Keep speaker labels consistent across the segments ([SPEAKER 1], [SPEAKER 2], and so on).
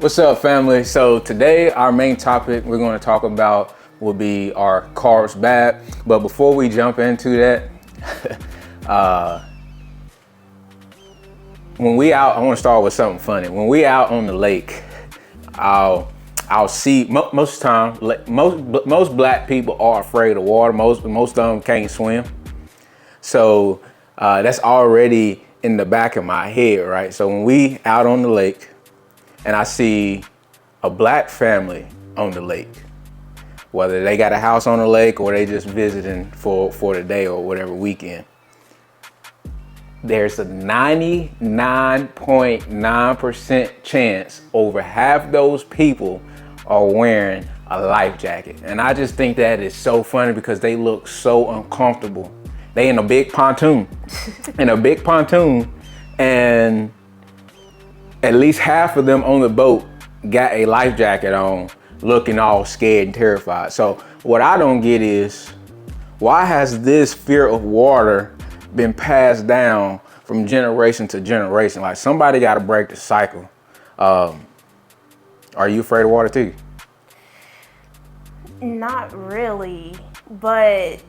[SPEAKER 1] What's up, family? So today our main topic we're going to talk about will be our carbs bad. But before we jump into that, when we out, I want to start with something funny. When we out on the lake, I'll see most time most black people are afraid of water. Most of them can't swim, so that's already in the back of my head, right? So when we out on the lake and I see a black family on the lake, whether they got a house on the lake or they just visiting for the day or whatever weekend, there's a 99.9% chance over half those people are wearing a life jacket. And I just think that is so funny because they look so uncomfortable. They in a big pontoon, and at least half of them on the boat got a life jacket on, looking all scared and terrified. So what I don't get is, why has this fear of water been passed down from generation to generation? Like, somebody got to break the cycle. Are you afraid of water too?
[SPEAKER 2] Not really, but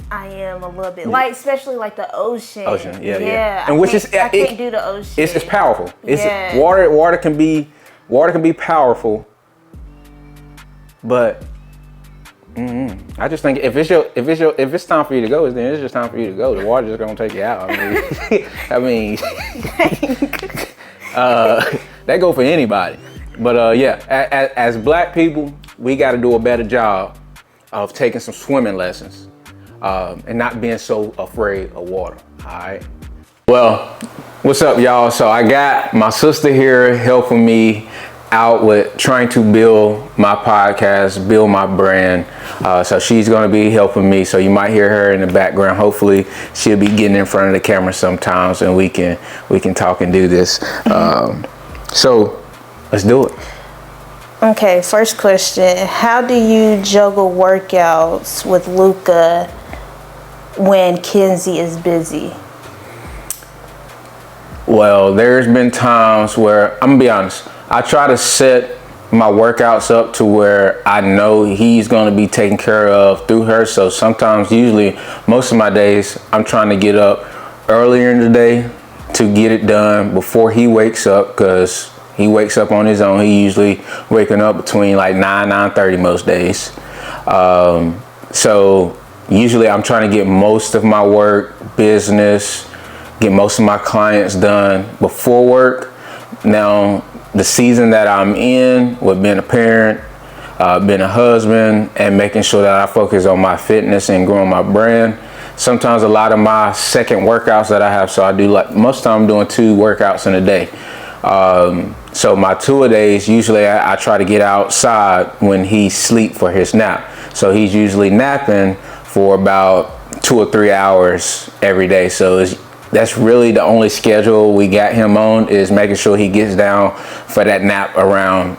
[SPEAKER 2] I am a little bit, like, especially like the ocean.
[SPEAKER 1] Yeah.
[SPEAKER 2] And I can't do the ocean.
[SPEAKER 1] It's powerful.
[SPEAKER 2] Yeah.
[SPEAKER 1] Water can be powerful, but I just think if it's time for you to go, then it's just time for you to go. The water's just gonna take you out. I mean, that go for anybody. But as black people, we got to do a better job of taking some swimming lessons. And not being so afraid of water. All right. Well, what's up, y'all? So I got my sister here helping me out with trying to build my podcast, build my brand. So she's going to be helping me. So you might hear her in the background. Hopefully she'll be getting in front of the camera sometimes, and we can talk and do this. So let's do it.
[SPEAKER 2] Okay, first question. How do you juggle workouts with Luca when Kenzie is busy?
[SPEAKER 1] Well, there's been times where, I'm gonna be honest, I try to set my workouts up to where I know he's gonna be taken care of through her. So sometimes, usually most of my days, I'm trying to get up earlier in the day to get it done before he wakes up, because he wakes up on his own. He usually waking up between like 9:30 most days. So usually I'm trying to get most of my work, business, get most of my clients done before work. Now, the season that I'm in with being a parent, being a husband, and making sure that I focus on my fitness and growing my brand, sometimes a lot of my second workouts that I have, so I do, like, most of the time I'm doing 2 workouts in a day. So my 2-a-days, usually I try to get outside when he sleep for his nap. So he's usually napping for about 2 or 3 hours every day. So that's really the only schedule we got him on, is making sure he gets down for that nap around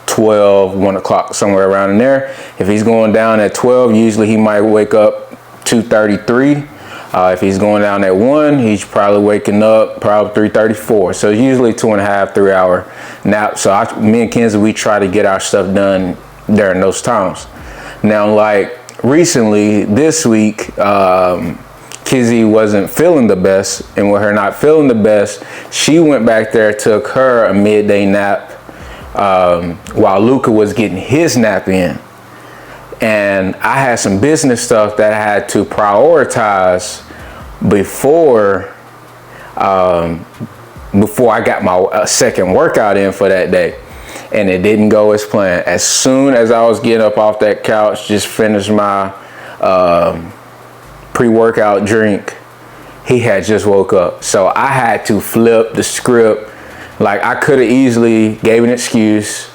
[SPEAKER 1] 12, 1 o'clock, somewhere around in there. If he's going down at 12, usually he might wake up 2:33. If he's going down at 1, he's probably waking up probably 3:34. So it's usually 2.5, 3 hour nap. So me and Kenzie, we try to get our stuff done during those times. Now, like recently, this week, Kizzy wasn't feeling the best, and with her not feeling the best, she went back there, took her a midday nap, while Luca was getting his nap in. And I had some business stuff that I had to prioritize before I got my second workout in for that day. And it didn't go as planned. As soon as I was getting up off that couch, just finished my pre-workout drink, he had just woke up. So I had to flip the script. Like, I could have easily gave an excuse,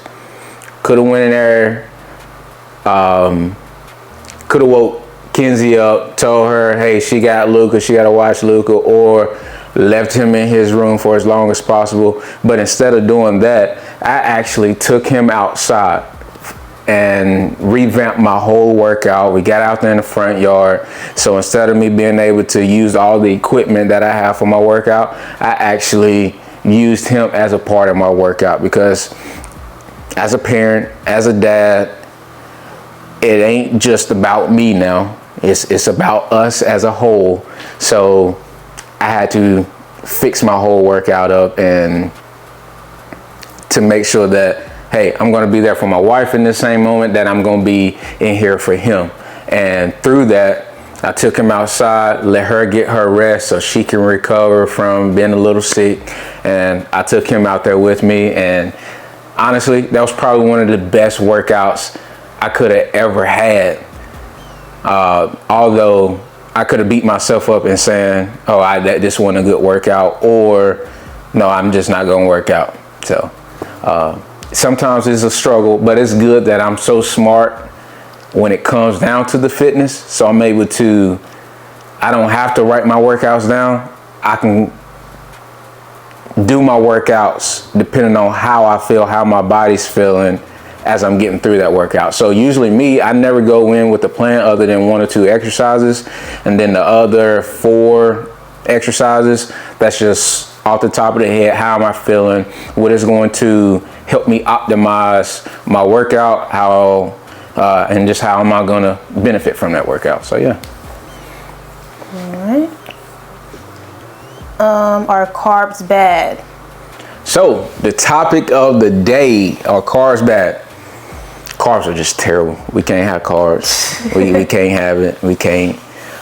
[SPEAKER 1] could have went in there, could have woke Kenzie up, told her, hey, she got Luca, she got to watch Luca, or left him in his room for as long as possible. But instead of doing that, I actually took him outside and revamped my whole workout. We got out there in the front yard. So instead of me being able to use all the equipment that I have for my workout, I actually used him as a part of my workout, because as a parent, as a dad, it ain't just about me now. It's about us as a whole. So I had to fix my whole workout up, and to make sure that, hey, I'm going to be there for my wife in the same moment that I'm going to be in here for him. And through that, I took him outside, let her get her rest so she can recover from being a little sick. And I took him out there with me. And honestly, that was probably one of the best workouts I could have ever had. Although I could have beat myself up and saying, oh, this wasn't a good workout, or no, I'm just not going to work out. So sometimes it's a struggle, but it's good that I'm so smart when it comes down to the fitness. So I'm able to, I don't have to write my workouts down. I can do my workouts depending on how I feel, how my body's feeling as I'm getting through that workout. So usually me, I never go in with a plan other than 1 or 2 exercises, and then the other 4 exercises, that's just off the top of the head. How am I feeling? What is going to help me optimize my workout? And just how am I going to benefit from that workout? So yeah.
[SPEAKER 2] All right. Are carbs bad?
[SPEAKER 1] So the topic of the day: are carbs bad? Carbs are just terrible. We can't have carbs. we can't have it. We can't.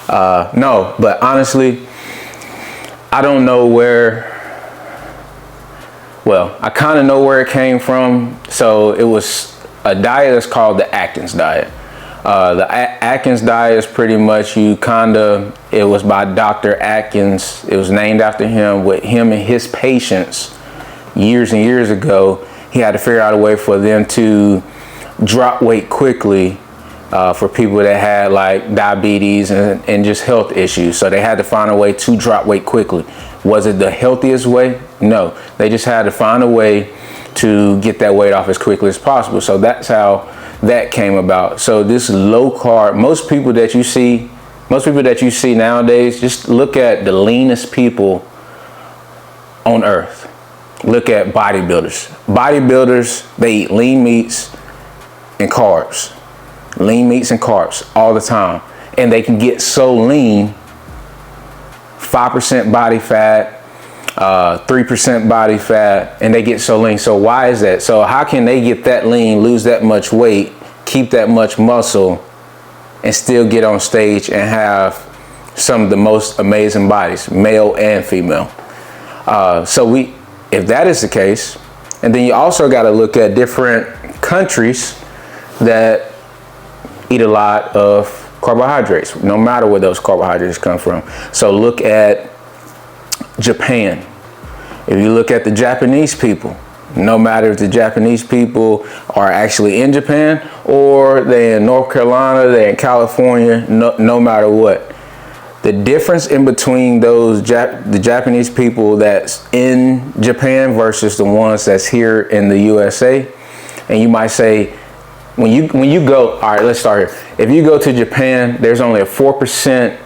[SPEAKER 1] No, but honestly, I don't know where. Well, I kind of know where it came from. So it was a diet that's called the Atkins diet. The Atkins diet is pretty much it was by Dr. Atkins. It was named after him. With him and his patients years and years ago, he had to figure out a way for them to drop weight quickly, for people that had like diabetes and just health issues. So they had to find a way to drop weight quickly. Was it the healthiest way? No, they just had to find a way to get that weight off as quickly as possible. So that's how that came about. So this low carb, most people that you see nowadays, just look at the leanest people on earth. Look at bodybuilders. Bodybuilders, they eat lean meats and carbs. Lean meats and carbs all the time. And they can get so lean, 5% body fat, 3% body fat, and they get so lean. So why is that? So how can they get that lean, lose that much weight, keep that much muscle, and still get on stage and have some of the most amazing bodies, male and female? If that is the case, and then you also got to look at different countries that eat a lot of carbohydrates, no matter where those carbohydrates come from. So look at Japan. If you look at the Japanese people, no matter if the Japanese people are actually in Japan or they're in North Carolina, they're in California, no matter what. The difference in between the Japanese people that's in Japan versus the ones that's here in the USA, and you might say, when you go, all right, let's start here. If you go to Japan, there's only a 4%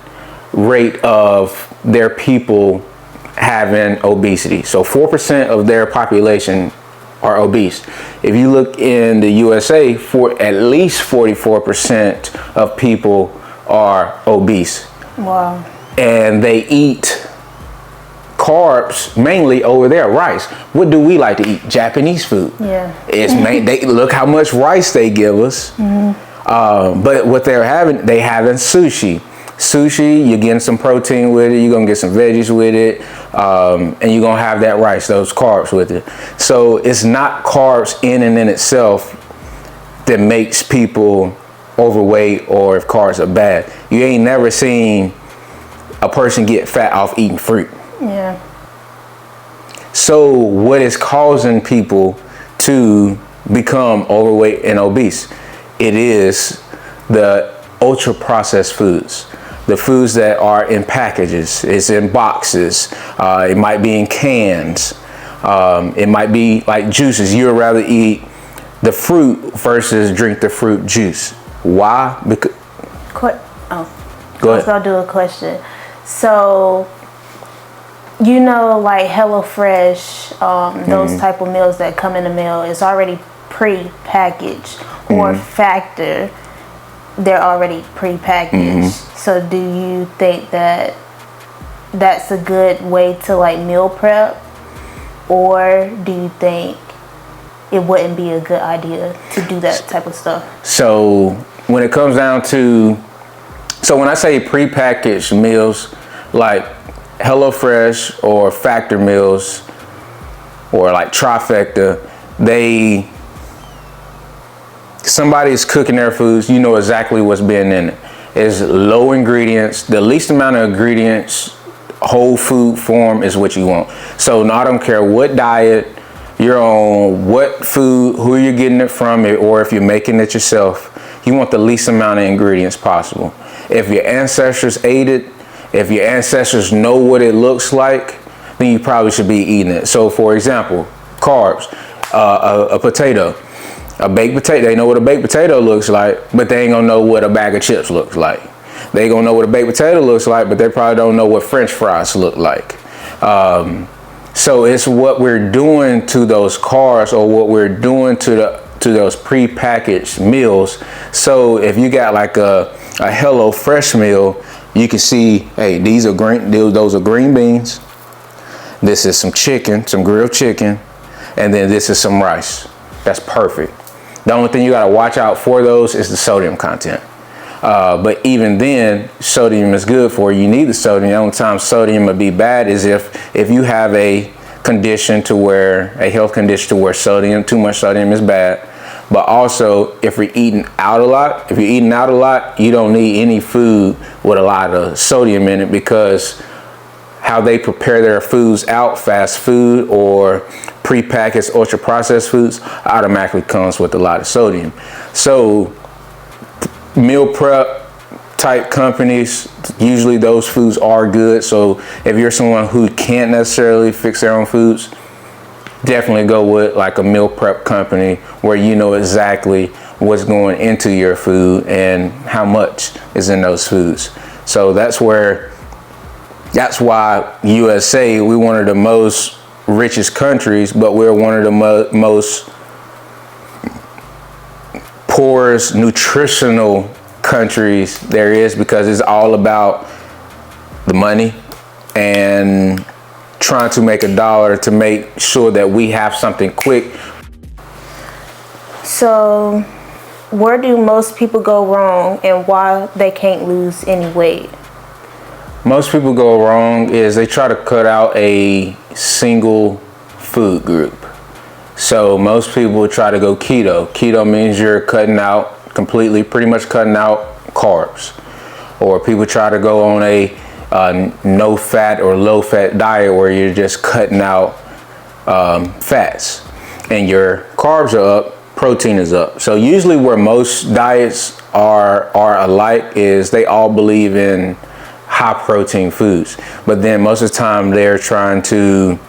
[SPEAKER 1] rate of their people having obesity. So 4% of their population are obese. If you look in the USA, at least 44% of people are obese. Wow. And they eat carbs mainly over there, rice. What do we like to eat? Japanese food. Yeah. They look how much rice they give us. Mm-hmm. But what they having sushi. Sushi, you're getting some protein with it, you're gonna get some veggies with it, and you're gonna have that rice, those carbs with it. So it's not carbs in and in itself that makes people overweight, or if carbs are bad. You ain't never seen a person get fat off eating fruit. Yeah. So what is causing people to become overweight and obese? It is the ultra processed foods. The foods that are in packages, it's in boxes, it might be in cans, it might be like juices. You would rather eat the fruit versus drink the fruit juice. Why? Because
[SPEAKER 2] go ahead. I was gonna do a question. So you know, like HelloFresh, those type of meals that come in the mail is already pre-packaged, or Factor, they're already pre-packaged. So do you think that that's a good way to like meal prep, or do you think it wouldn't be a good idea to do that type of stuff?
[SPEAKER 1] So when it comes down to, so when I say pre-packaged meals, like HelloFresh or Factor meals or like Trifecta, somebody's cooking their foods, you know exactly what's being in it. It's low ingredients, the least amount of ingredients, whole food form is what you want. So I don't care what diet you're on, what food, who you're getting it from, or if you're making it yourself, you want the least amount of ingredients possible. If your ancestors ate it, if your ancestors know what it looks like, then you probably should be eating it. So for example, carbs, a potato, a baked potato, they know what a baked potato looks like, but they ain't gonna know what a bag of chips looks like. They gonna know what a baked potato looks like, but they probably don't know what French fries look like. So it's what we're doing to those carbs, or what we're doing to those pre-packaged meals. So if you got like a HelloFresh meal, you can see, hey, those are green beans. This is some chicken, some grilled chicken, and then this is some rice. That's perfect. The only thing you gotta watch out for those is the sodium content. But even then, sodium is good for you. You need the sodium. The only time sodium would be bad is if you have a health condition to where too much sodium is bad. But also, if you're eating out a lot, you don't need any food with a lot of sodium in it, because how they prepare their foods out, fast food or pre-packaged ultra processed foods, automatically comes with a lot of sodium. So meal prep type companies, usually those foods are good. So if you're someone who can't necessarily fix their own foods, definitely go with like a meal prep company where you know exactly what's going into your food and how much is in those foods. So that's why USA, we're one of the most richest countries, but we're one of the most poorest nutritional countries there is, because it's all about the money and trying to make a dollar to make sure that we have something quick.
[SPEAKER 2] So where do most people go wrong, and why they can't lose any weight?
[SPEAKER 1] Most people go wrong is they try to cut out a single food group. So most people try to go keto. Keto means you're pretty much cutting out carbs. Or people try to go on a no fat or low fat diet where you're just cutting out fats, and your carbs are up, protein is up. So usually where most diets are alike is they all believe in high protein foods, but then most of the time they're trying to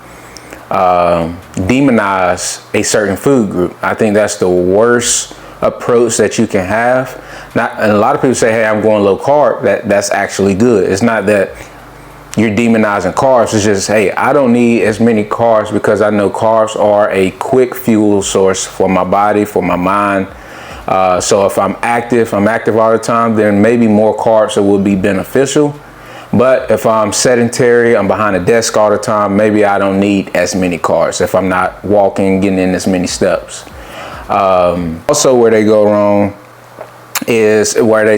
[SPEAKER 1] demonize a certain food group. I think that's the worst approach that you can have. And a lot of people say, hey, I'm going low carb. That's actually good. It's not that you're demonizing carbs. It's just, hey, I don't need as many carbs, because I know carbs are a quick fuel source for my body, for my mind. So if I'm active all the time, then maybe more carbs would be beneficial. But if I'm sedentary, I'm behind a desk all the time, maybe I don't need as many carbs if I'm not walking, getting in as many steps. Also where they go wrong is where they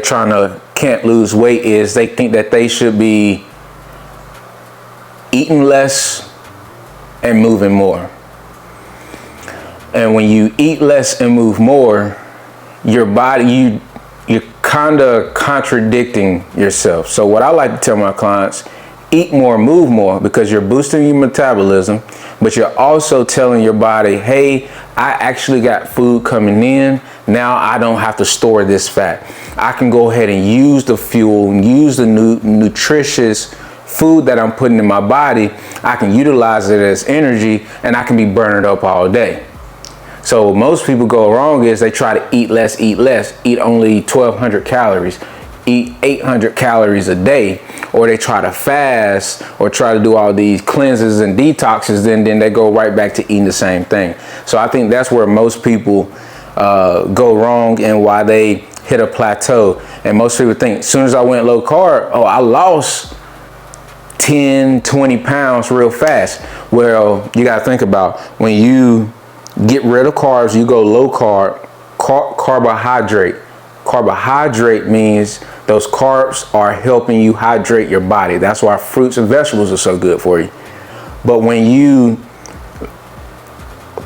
[SPEAKER 1] can't lose weight is they think that they should be eating less and moving more. And when you eat less and move more, your body, you're kind of contradicting yourself. So what I like to tell my clients, eat more, move more, because you're boosting your metabolism, but you're also telling your body, hey, I actually got food coming in. Now I don't have to store this fat. I can go ahead and use the fuel and use the nutritious food that I'm putting in my body. I can utilize it as energy, and I can be burning it up all day. So most people go wrong is they try to eat less, eat only 1,200 calories. eat 800 calories a day, or they try to fast or try to do all these cleanses and detoxes, then they go right back to eating the same thing. So I think that's where most people go wrong and why they hit a plateau. And most people think as soon as I went low carb, oh, I lost 10, 20 pounds real fast. Well, you got to think about when you get rid of carbs, you go low carb, carbohydrate. Carbohydrate means those carbs are helping you hydrate your body. That's why fruits and vegetables are so good for you. But when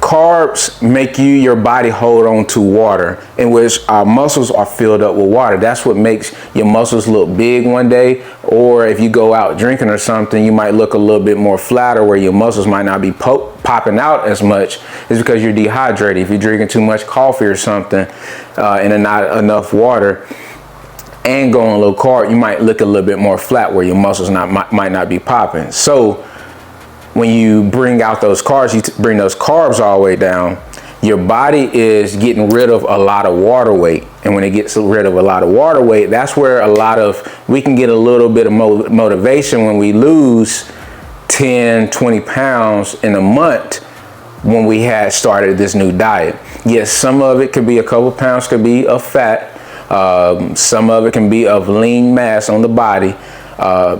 [SPEAKER 1] carbs make your body hold on to water, in which our muscles are filled up with water. That's what makes your muscles look big one day, or if you go out drinking or something, you might look a little bit more flatter where your muscles might not be popping out as much. It's because you're dehydrated. If you're drinking too much coffee or something and not enough water and going low carb, you might look a little bit more flat where your muscles might not be popping. So when you bring out those carbs, you bring those carbs all the way down, your body is getting rid of a lot of water weight. And when it gets rid of a lot of water weight, that's where we can get a little bit of motivation when we lose 10, 20 pounds in a month when we had started this new diet. Yes, some of it could be a couple pounds, could be of fat. Some of it can be of lean mass on the body.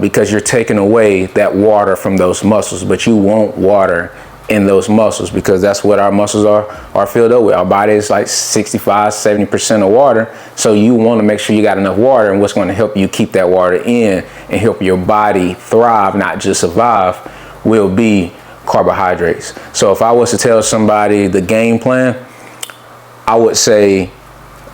[SPEAKER 1] Because you're taking away that water from those muscles, but you want water in those muscles because that's what our muscles are filled up with. Our body is like 65-70% of water, so you want to make sure you got enough water, and what's going to help you keep that water in and help your body thrive, not just survive, will be carbohydrates. So if I was to tell somebody the game plan, I would say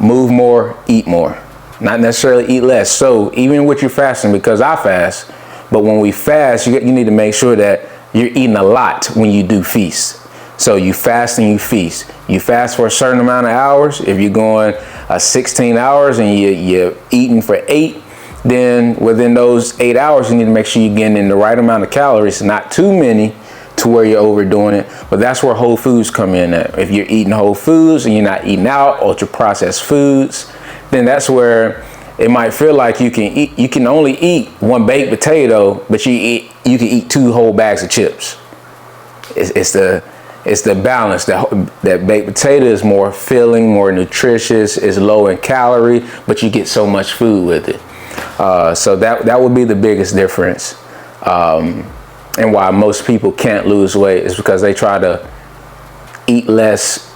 [SPEAKER 1] move more, eat more. Not necessarily eat less. So even with your fasting, because I fast, but when we fast, you need to make sure that you're eating a lot when you do feast. So you fast and you feast. You fast for a certain amount of hours. If you're going 16 hours and you're eating for 8, then within those 8 hours, you need to make sure you're getting in the right amount of calories, not too many to where you're overdoing it. But that's where whole foods come in at. If you're eating whole foods and you're not eating out, ultra processed foods, then that's where it might feel like you can only eat one baked potato, but you can eat 2 whole bags of chips. It's the balance. That baked potato is more filling, more nutritious, is low in calorie, but you get so much food with it. So that would be the biggest difference. And why most people can't lose weight is because they try to eat less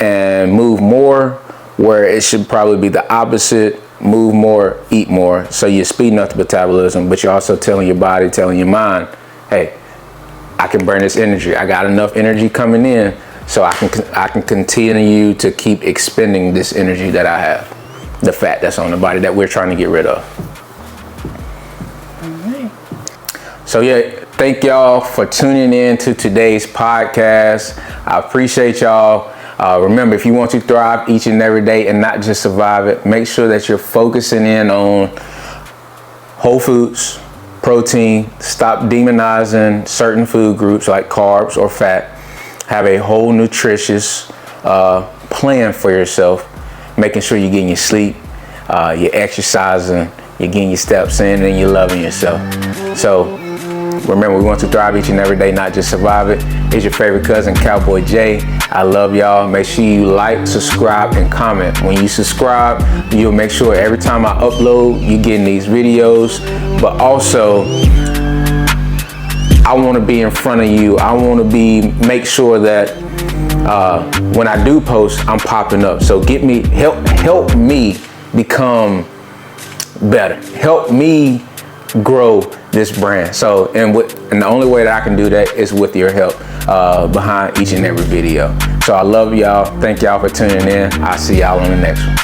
[SPEAKER 1] and move more, where it should probably be the opposite. Move more, eat more. So you're speeding up the metabolism, but you're also telling your body, telling your mind, hey, I can burn this energy. I got enough energy coming in, so I can continue to keep expending this energy that I have, the fat that's on the body that we're trying to get rid of. All right. So yeah, thank y'all for tuning in to today's podcast. I appreciate y'all. Remember, if you want to thrive each and every day and not just survive it, make sure that you're focusing in on whole foods, protein, stop demonizing certain food groups like carbs or fat. Have a whole nutritious plan for yourself, making sure you're getting your sleep, you're exercising, you're getting your steps in, and you're loving yourself. So remember, we want to thrive each and every day, not just survive it. It's your favorite cousin, Cowboy Jay. I love y'all. Make sure you like, subscribe, and comment. When you subscribe, you'll make sure every time I upload, you're getting these videos. But also, I want to be in front of you. I want to make sure that when I do post, I'm popping up. So help me become better. Help me grow this brand. So, and the only way that I can do that is with your help behind each and every video. So I love y'all. Thank y'all for tuning in. I'll see y'all on the next one.